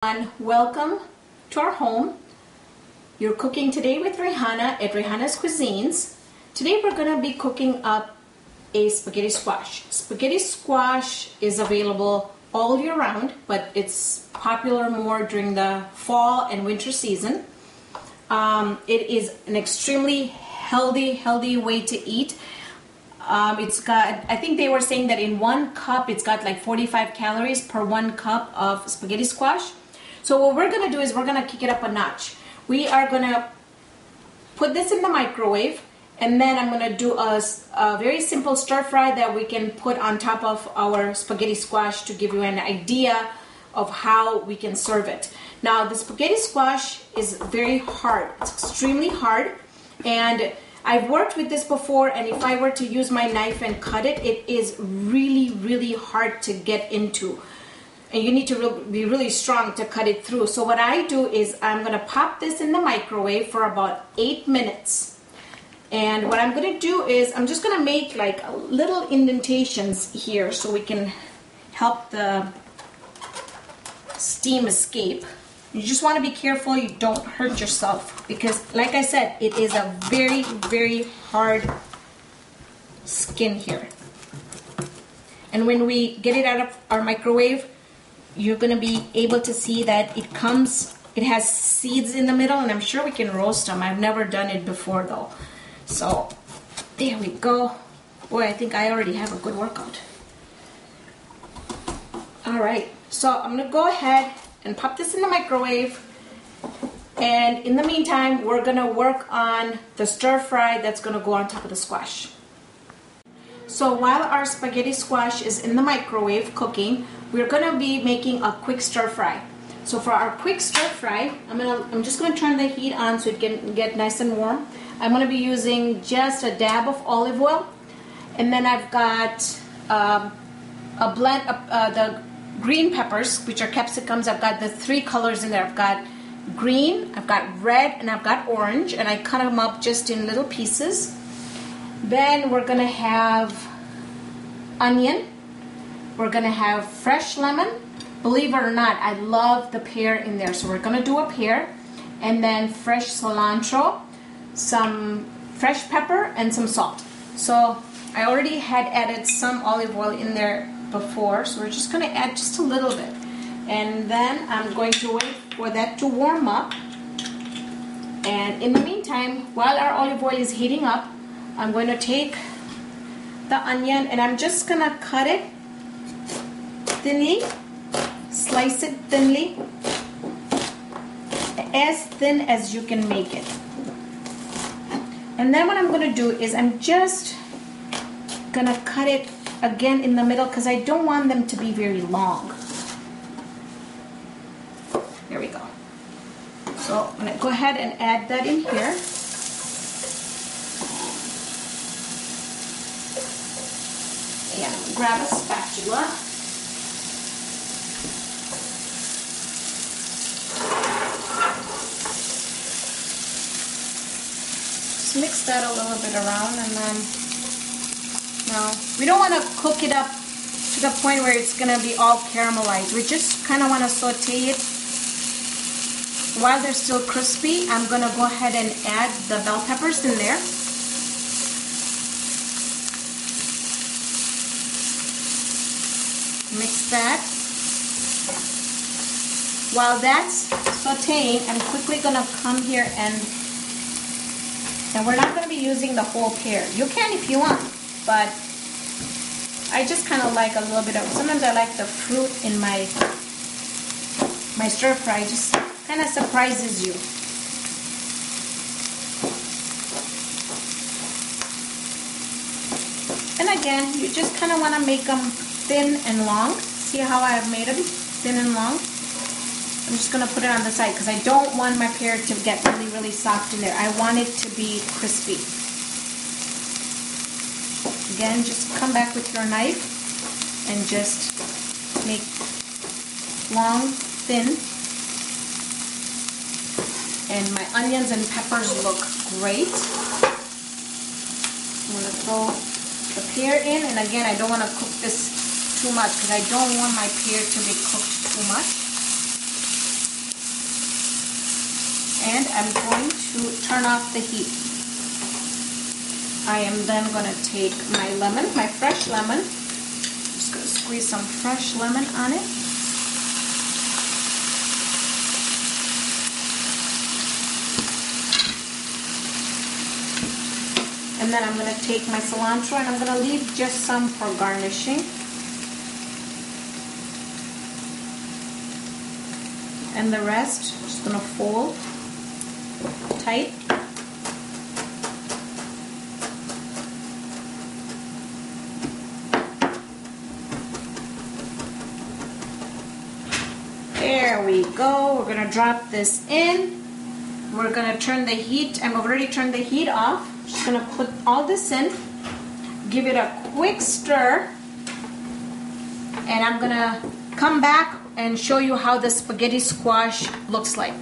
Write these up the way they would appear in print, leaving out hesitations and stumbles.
And welcome to our home. You're cooking today with Rihanna at Rihanna's Cuisines. Today we're going to be cooking up a spaghetti squash. Spaghetti squash is available all year round, but it's popular more during the fall and winter season. It is an extremely healthy way to eat. It's got, I think they were saying that in 1 cup it's got like 45 calories per 1 cup of spaghetti squash. So what we're going to do is we're going to kick it up a notch. We are going to put this in the microwave, and then I'm going to do a very simple stir fry that we can put on top of our spaghetti squash to give you an idea of how we can serve it. Now the spaghetti squash is very hard. It's extremely hard, and I've worked with this before, and if I were to use my knife and cut it, it is really hard to get into. And you need to be really strong to cut it through. So what I do is I'm going to pop this in the microwave for about 8 minutes. And what I'm going to do is I'm just going to make like little indentations here so we can help the steam escape. You just want to be careful you don't hurt yourself, because like I said, it is a very hard skin here. And when we get it out of our microwave, you're going to be able to see that it has seeds in the middle, and I'm sure we can roast them. I've never done it before though. So there we go. Boy, I think I already have a good workout. Alright, so I'm going to go ahead and pop this in the microwave, and in the meantime we're going to work on the stir fry that's going to go on top of the squash. So while our spaghetti squash is in the microwave cooking, we're going to be making a quick stir fry. So for our quick stir fry, I'm just going to turn the heat on so it can get nice and warm. I'm going to be using just a dab of olive oil, and then I've got a blend of the green peppers, which are capsicums. I've got the 3 colors in there. I've got green, I've got red, and I've got orange, and I cut them up just in little pieces. Then we're going to have onion. We're going to have fresh lemon. Believe it or not, I love the pear in there. So we're going to do a pear, and then fresh cilantro, some fresh pepper, and some salt. So I already had added some olive oil in there before, so we're just going to add just a little bit. And then I'm going to wait for that to warm up. And in the meantime, while our olive oil is heating up, I'm going to take the onion and I'm just going to cut it thinly, slice it thinly, as thin as you can make it. And then what I'm going to do is I'm just going to cut it again in the middle, because I don't want them to be very long. There we go. So I'm going to go ahead and add that in here. And I'm going to grab a spatula. Just mix that a little bit around, and then now we don't want to cook it up to the point where it's going to be all caramelized. We just kind of want to saute it while they're still crispy. I'm going to go ahead and add the bell peppers in there. Mix that. While that's sauteing, I'm quickly going to come here and we're not going to be using the whole pear. You can if you want, but I just kind of like a little bit of, sometimes I like the fruit in my stir fry. Just kind of surprises you. And again, you just kind of want to make them thin and long. See how I've made them thin and long? I'm just going to put it on the side because I don't want my pear to get really soft in there. I want it to be crispy. Again, just come back with your knife and just make long, thin. And my onions and peppers look great. I'm going to throw the pear in, and again, I don't want to cook this too much because I don't want my pear to be cooked too much. I'm going to turn off the heat. I am then going to take my lemon, my fresh lemon. I'm just going to squeeze some fresh lemon on it. And then I'm going to take my cilantro and I'm going to leave just some for garnishing. And the rest, I'm just going to fold tight. There we go. We're going to drop this in. We're going to turn the heat. I've already turned the heat off. Just going to put all this in, give it a quick stir, and I'm going to come back and show you how the spaghetti squash looks like.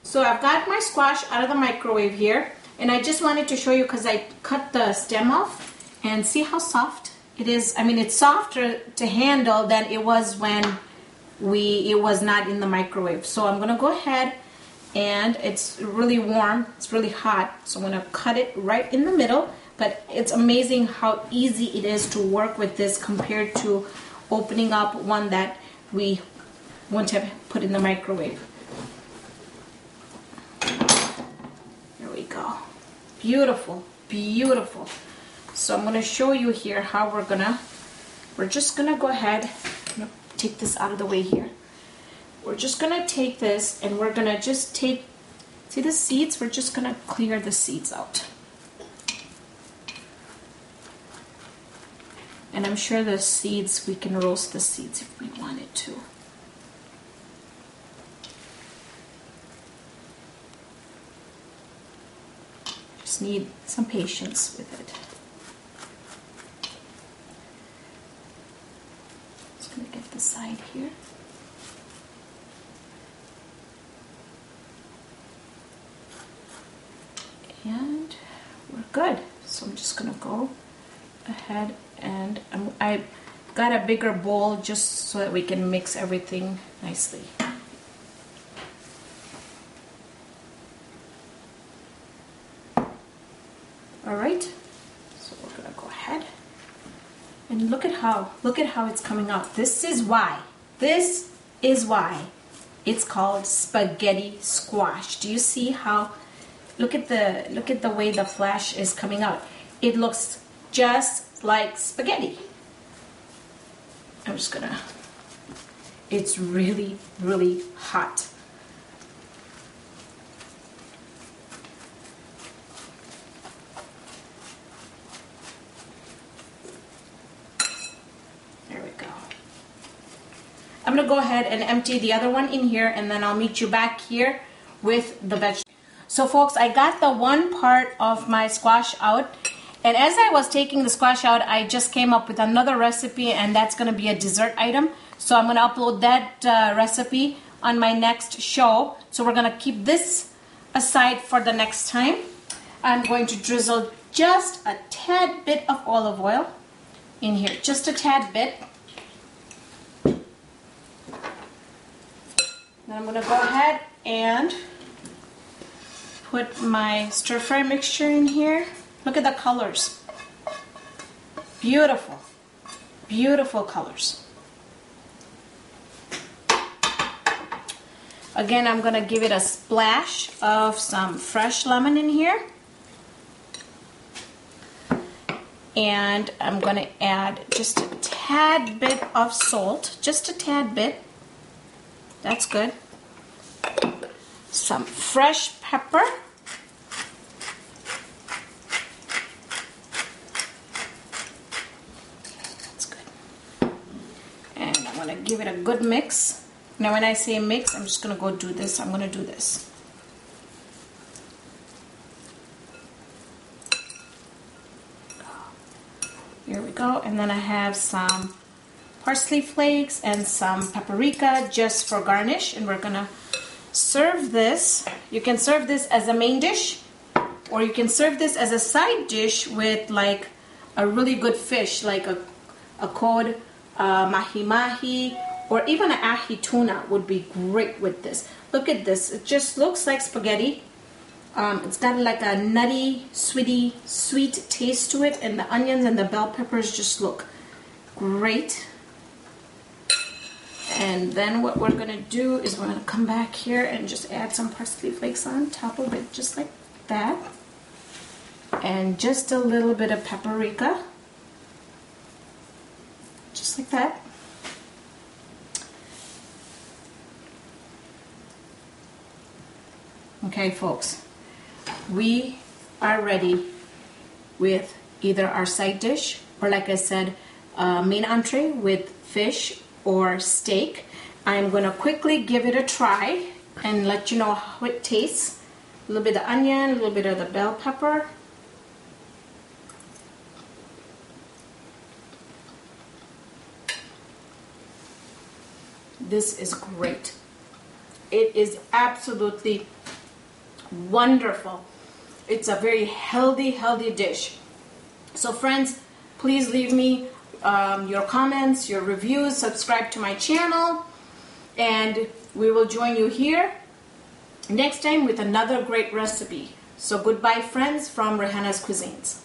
So I've got my squash out of the microwave here, and I just wanted to show you because I cut the stem off, and see how soft it is. I mean, it's softer to handle than it was when it was not in the microwave. So I'm going to go ahead, and it's really warm, it's really hot, so I'm going to cut it right in the middle. But it's amazing how easy it is to work with this compared to opening up one that we wouldn't have put in the microwave. There we go. Beautiful, beautiful. So I'm going to show you here how we're just going to go ahead, I'm going to take this out of the way here. We're just going to take this and we're going to just take, see the seeds? We're just going to clear the seeds out. And I'm sure the seeds, we can roast the seeds if we wanted to. Just need some patience with it. Just going to get the side here. And we're good. So I'm just going to go ahead and I've got a bigger bowl just so that we can mix everything nicely. All right, so we're going to go ahead and look at how it's coming out. This is why it's called spaghetti squash. Do you see how? Look at the way the flesh is coming out. It looks just like spaghetti. I'm just gonna, it's really, really hot. There we go. I'm gonna go ahead and empty the other one in here, and then I'll meet you back here with the vegetables. So folks, I got the one part of my squash out, and as I was taking the squash out, I just came up with another recipe, and that's going to be a dessert item. So I'm going to upload that recipe on my next show. So we're going to keep this aside for the next time. I'm going to drizzle just a tad bit of olive oil in here, just a tad bit. Then I'm going to go ahead and put my stir-fry mixture in here. Look at the colors. Beautiful, beautiful colors. Again, I'm going to give it a splash of some fresh lemon in here. And I'm going to add just a tad bit of salt, just a tad bit. That's good. Some fresh pepper. That's good. And I'm going to give it a good mix. Now when I say mix, I'm just going to go do this. I'm going to do this. Here we go. And then I have some parsley flakes and some paprika just for garnish. And we're going to serve this. You can serve this as a main dish, or you can serve this as a side dish with like a really good fish, like a cod mahi mahi, or even an ahi tuna would be great with this. Look at this. It just looks like spaghetti. It's got like a nutty, sweet taste to it, and the onions and the bell peppers just look great. And then what we're gonna do is we're gonna come back here and just add some parsley flakes on top of it, just like that. And just a little bit of paprika, just like that. Okay, folks, we are ready with either our side dish or, like I said, main entree with fish or steak. I'm going to quickly give it a try and let you know how it tastes. A little bit of onion, a little bit of the bell pepper. This is great. It is absolutely wonderful. It's a very healthy dish. So friends, please leave me your comments, your reviews, subscribe to my channel, and we will join you here next time with another great recipe. So goodbye friends from Rehana's Cuisines.